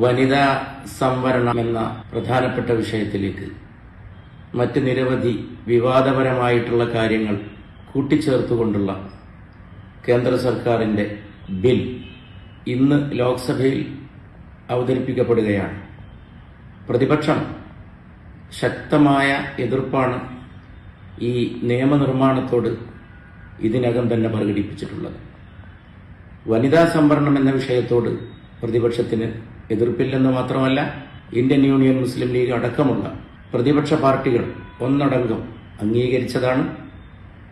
വനിതാ സംവരണം എന്ന പ്രധാനപ്പെട്ട വിഷയത്തിലേക്ക് മറ്റ് നിരവധി വിവാദപരമായിട്ടുള്ള കാര്യങ്ങൾ കൂട്ടിച്ചേർത്തുകൊണ്ടുള്ള കേന്ദ്ര സർക്കാരിന്റെ ബിൽ ഇന്ന് ലോക്സഭയിൽ അവതരിപ്പിക്കപ്പെടുകയാണ്. പ്രതിപക്ഷം ശക്തമായ എതിർപ്പാണ് ഈ നിയമനിർമ്മാണത്തോട് ഇതിനകം തന്നെ പ്രകടിപ്പിച്ചിട്ടുള്ളത്. വനിതാ സംവരണം എന്ന വിഷയത്തോട് പ്രതിപക്ഷത്തിന് എതിർപ്പില്ലെന്ന് മാത്രമല്ല, ഇന്ത്യൻ യൂണിയൻ മുസ്ലിം ലീഗ് അടക്കമുള്ള പ്രതിപക്ഷ പാർട്ടികൾ ഒന്നടങ്കം അംഗീകരിച്ചതാണ്.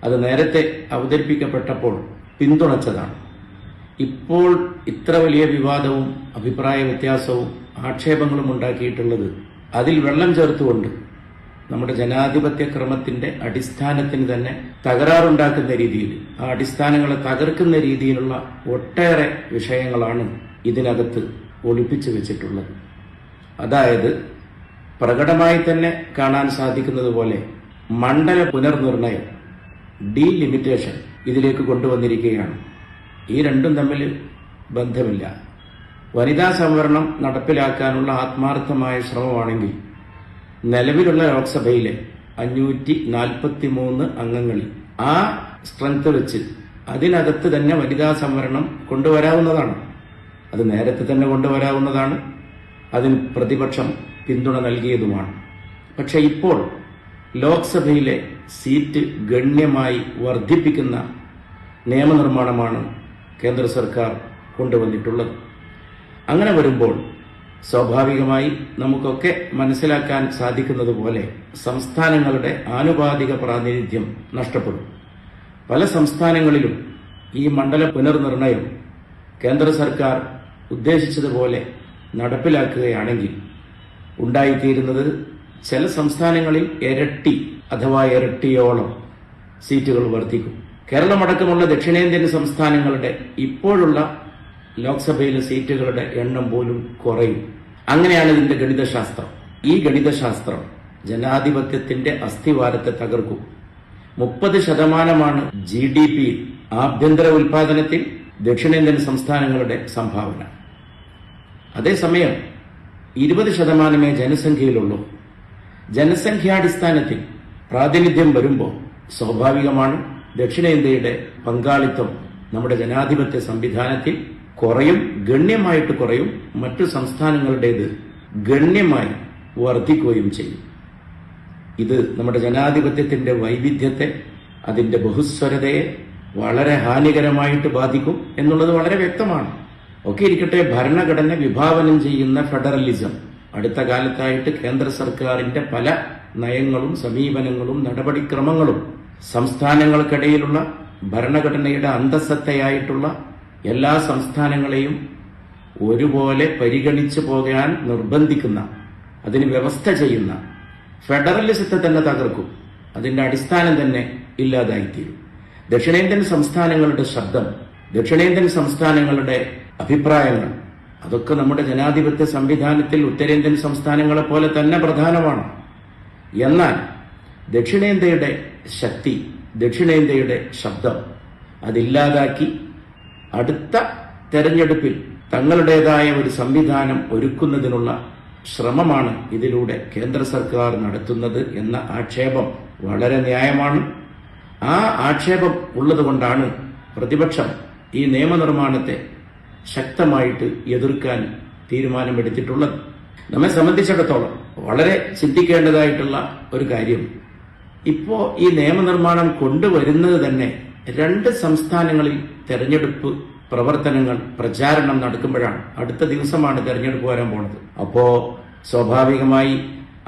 അത് നേരത്തെ അവതരിപ്പിക്കപ്പെട്ടപ്പോൾ പിന്തുണച്ചതാണ്. ഇപ്പോൾ ഇത്ര വലിയ വിവാദവും അഭിപ്രായ വ്യത്യാസവും ആക്ഷേപങ്ങളും ഉണ്ടാക്കിയിട്ടുള്ളത് അതിൽ വെള്ളം ചേർത്തുകൊണ്ട് നമ്മുടെ ജനാധിപത്യ ക്രമത്തിന്റെ അടിസ്ഥാനത്തിന് തന്നെ തകരാറുണ്ടാക്കുന്ന രീതിയിൽ, ആ അടിസ്ഥാനങ്ങളെ തകർക്കുന്ന രീതിയിലുള്ള ഒട്ടേറെ വിഷയങ്ങളാണ് ഇതിനകത്ത് ഒളിപ്പിച്ചു വെച്ചിട്ടുള്ളത്. അതായത് പ്രകടമായി തന്നെ കാണാൻ സാധിക്കുന്നത് പോലെ മണ്ഡല പുനർനിർണയം, ഡീലിമിറ്റേഷൻ ഇതിലേക്ക് കൊണ്ടുവന്നിരിക്കുകയാണ്. ഈ രണ്ടും തമ്മിൽ ബന്ധമില്ല. വനിതാ സംവരണം നടപ്പിലാക്കാനുള്ള ആത്മാർത്ഥമായ ശ്രമമാണെങ്കിൽ നിലവിലുള്ള ലോക്സഭയിലെ 543 അംഗങ്ങളിൽ ആ സ്ട്രെങ്ത് വെച്ച് അതിനകത്ത് തന്നെ വനിതാ സംവരണം കൊണ്ടുവരാവുന്നതാണ്. അത് നേരത്തെ തന്നെ കൊണ്ടുവരാവുന്നതാണ്. അതിന് പ്രതിപക്ഷം പിന്തുണ നൽകിയതുമാണ്. പക്ഷെ ഇപ്പോൾ ലോക്സഭയിലെ സീറ്റ് ഗണ്യമായി വർദ്ധിപ്പിക്കുന്ന നിയമനിർമ്മാണമാണ് കേന്ദ്ര സർക്കാർ കൊണ്ടുവന്നിട്ടുള്ളത്. അങ്ങനെ വരുമ്പോൾ സ്വാഭാവികമായി നമുക്കൊക്കെ മനസ്സിലാക്കാൻ സാധിക്കുന്നത് പോലെ സംസ്ഥാനങ്ങളുടെ ആനുപാതിക പ്രാതിനിധ്യം നഷ്ടപ്പെടും. പല സംസ്ഥാനങ്ങളിലും ഈ മണ്ഡല പുനർനിർണയം കേന്ദ്ര സർക്കാർ ഉദ്ദേശിച്ചതുപോലെ നടപ്പിലാക്കുകയാണെങ്കിൽ ഉണ്ടായിത്തീരുന്നത് ചില സംസ്ഥാനങ്ങളിൽ ഇരട്ടി അഥവാ ഇരട്ടിയോളം സീറ്റുകൾ വർദ്ധിക്കും. കേരളമടക്കമുള്ള ദക്ഷിണേന്ത്യൻ സംസ്ഥാനങ്ങളുടെ ഇപ്പോഴുള്ള ലോക്സഭയിലെ സീറ്റുകളുടെ എണ്ണം പോലും കുറയും. അങ്ങനെയാണ് ഇതിന്റെ ഗണിതശാസ്ത്രം. ഈ ഗണിതശാസ്ത്രം ജനാധിപത്യത്തിന്റെ അസ്ഥിവാരത്തെ തകർക്കും. 30% GDP ആഭ്യന്തര ഉൽപാദനത്തിൽ ദക്ഷിണേന്ത്യൻ സംസ്ഥാനങ്ങളുടെ സംഭാവന. അതേസമയം 20% ജനസംഖ്യയിലുള്ളൂ. ജനസംഖ്യാടിസ്ഥാനത്തിൽ പ്രാതിനിധ്യം വരുമ്പോൾ സ്വാഭാവികമാണ് ദക്ഷിണേന്ത്യയുടെ പങ്കാളിത്തം നമ്മുടെ ജനാധിപത്യ സംവിധാനത്തിൽ കുറയും, ഗണ്യമായിട്ട് കുറയും. മറ്റു സംസ്ഥാനങ്ങളുടേത് ഗണ്യമായി വർദ്ധിക്കുകയും ചെയ്യും. ഇത് നമ്മുടെ ജനാധിപത്യത്തിന്റെ വൈവിധ്യത്തെ, അതിന്റെ ബഹുസ്വരതയെ വളരെ ഹാനികരമായിട്ട് ബാധിക്കും എന്നുള്ളത് വളരെ വ്യക്തമാണ്. ഒക്കെ ഇരിക്കട്ടെ, ഭരണഘടന വിഭാവനം ചെയ്യുന്ന ഫെഡറലിസം അടുത്ത കാലത്തായിട്ട് കേന്ദ്ര സർക്കാരിന്റെ പല നയങ്ങളും സമീപനങ്ങളും നടപടിക്രമങ്ങളും സംസ്ഥാനങ്ങൾക്കിടയിലുള്ള ഭരണഘടനയുടെ അന്തസ്സത്തയായിട്ടുള്ള എല്ലാ സംസ്ഥാനങ്ങളെയും ഒരുപോലെ പരിഗണിച്ചു പോകാൻ നിർബന്ധിക്കുന്ന, അതിന് വ്യവസ്ഥ ചെയ്യുന്ന ഫെഡറലിസത്തെ തന്നെ തകർക്കും. അതിന്റെ അടിസ്ഥാനം തന്നെ ഇല്ലാതായിത്തീരും. ദക്ഷിണേന്ത്യൻ സംസ്ഥാനങ്ങളുടെ ശബ്ദം, ദക്ഷിണേന്ത്യൻ സംസ്ഥാനങ്ങളുടെ അഭിപ്രായങ്ങൾ, അതൊക്കെ നമ്മുടെ ജനാധിപത്യ സംവിധാനത്തിൽ ഉത്തരേന്ത്യൻ സംസ്ഥാനങ്ങളെ പോലെ തന്നെ പ്രധാനമാണ്. എന്നാൽ ദക്ഷിണേന്ത്യയുടെ ശക്തി, ദക്ഷിണേന്ത്യയുടെ ശബ്ദം അതില്ലാതാക്കി അടുത്ത തെരഞ്ഞെടുപ്പിൽ തങ്ങളുടേതായ ഒരു സംവിധാനം ഒരുക്കുന്നതിനുള്ള ശ്രമമാണ് ഇതിലൂടെ കേന്ദ്ര സർക്കാർ നടത്തുന്നത് എന്ന ആക്ഷേപം വളരെ ന്യായമാണ്. ആ ആക്ഷേപം ഉള്ളതുകൊണ്ടാണ് പ്രതിപക്ഷം ഈ നിയമനിർമ്മാണത്തെ ശക്തമായിട്ട് എതിർക്കാൻ തീരുമാനമെടുത്തിട്ടുള്ളത്. നമ്മെ സംബന്ധിച്ചിടത്തോളം വളരെ ചിന്തിക്കേണ്ടതായിട്ടുള്ള ഒരു കാര്യം, ഇപ്പോ ഈ നിയമനിർമ്മാണം കൊണ്ടുവരുന്നത് തന്നെ 2 സംസ്ഥാനങ്ങളിൽ തെരഞ്ഞെടുപ്പ് പ്രവർത്തനങ്ങൾ, പ്രചാരണം നടക്കുമ്പോഴാണ്. അടുത്ത ദിവസമാണ് തെരഞ്ഞെടുപ്പ് വരാൻ പോണത്. അപ്പോ സ്വാഭാവികമായി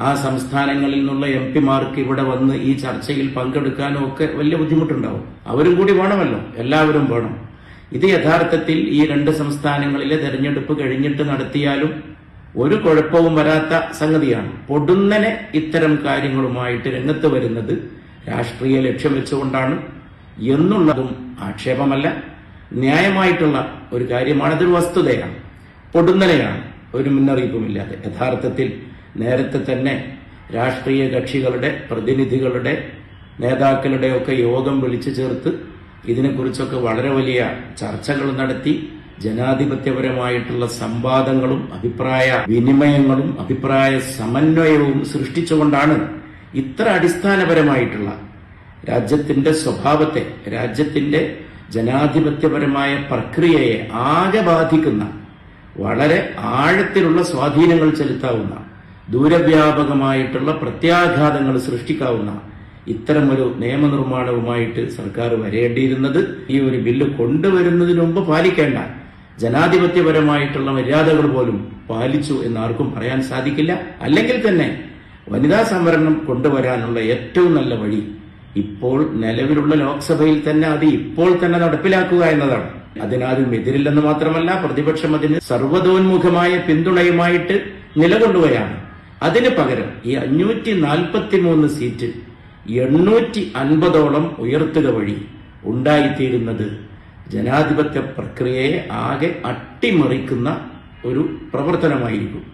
ആ സംസ്ഥാനങ്ങളിൽ നിന്നുള്ള MP-മാർക്ക് ഇവിടെ വന്ന് ഈ ചർച്ചയിൽ പങ്കെടുക്കാനും ഒക്കെ വലിയ ബുദ്ധിമുട്ടുണ്ടാവും. അവരും കൂടി വേണമല്ലോ, എല്ലാവരും വേണം. ഇത് യഥാർത്ഥത്തിൽ ഈ 2 സംസ്ഥാനങ്ങളിലെ തെരഞ്ഞെടുപ്പ് കഴിഞ്ഞിട്ട് നടത്തിയാലും ഒരു കുഴപ്പവും വരാത്ത സംഗതിയാണ്. പൊടുന്നനെ ഇത്തരം കാര്യങ്ങളുമായിട്ട് രംഗത്ത് വരുന്നത് രാഷ്ട്രീയ ലക്ഷ്യം വെച്ചുകൊണ്ടാണ് എന്നുള്ളതും ആക്ഷേപമല്ല, ന്യായമായിട്ടുള്ള ഒരു കാര്യമാണ്. അതൊരു വസ്തുതയാണ്. പൊടുന്നനെയാണ്, ഒരു മുന്നറിയിപ്പുമില്ലാതെ. യഥാർത്ഥത്തിൽ നേരത്തെ തന്നെ രാഷ്ട്രീയ കക്ഷികളുടെ പ്രതിനിധികളുടെ നേതാക്കളുടെയൊക്കെ യോഗം വിളിച്ചു ചേർത്ത് ഇതിനെക്കുറിച്ചൊക്കെ വളരെ വലിയ ചർച്ചകൾ നടത്തി ജനാധിപത്യപരമായിട്ടുള്ള സംവാദങ്ങളും അഭിപ്രായ വിനിമയങ്ങളും അഭിപ്രായ സമന്വയവും സൃഷ്ടിച്ചുകൊണ്ടാണ് ഇത്ര അടിസ്ഥാനപരമായിട്ടുള്ള രാജ്യത്തിന്റെ സ്വഭാവത്തെ, രാജ്യത്തിന്റെ ജനാധിപത്യപരമായ പ്രക്രിയയെ ആകെ ബാധിക്കുന്ന, വളരെ ആഴത്തിലുള്ള സ്വാധീനങ്ങൾ ചെലുത്താവുന്ന, ദൂരവ്യാപകമായിട്ടുള്ള പ്രത്യാഘാതങ്ങൾ സൃഷ്ടിക്കാവുന്ന ഇത്തരമൊരു നിയമനിർമ്മാണവുമായിട്ട് സർക്കാർ വരേണ്ടിയിരുന്നത് ഈ ഒരു ബില്ല് കൊണ്ടുവരുന്നതിന് മുമ്പ് പാലിക്കേണ്ട ജനാധിപത്യപരമായിട്ടുള്ള മര്യാദകൾ പോലും പാലിച്ചു എന്നാർക്കും പറയാൻ സാധിക്കില്ല. അല്ലെങ്കിൽ തന്നെ വനിതാ സംവരണം കൊണ്ടുവരാനുള്ള ഏറ്റവും നല്ല വഴി ഇപ്പോൾ നിലവിലുള്ള ലോക്സഭയിൽ തന്നെ അത് ഇപ്പോൾ തന്നെ നടപ്പിലാക്കുക എന്നതാണ്. അതിനാരും എതിരില്ലെന്ന് മാത്രമല്ല, പ്രതിപക്ഷം അതിന് സർവ്വതോന്മുഖമായ പിന്തുണയുമായിട്ട് നിലകൊള്ളുകയാണ്. അതിന് പകരം ഈ 543 സീറ്റ് 850ഓളം ഉയർത്തുക വഴി ഉണ്ടായിത്തീരുന്നത് ജനാധിപത്യ പ്രക്രിയയെ ആകെ അട്ടിമറിക്കുന്ന ഒരു പ്രവർത്തനമായിരിക്കും.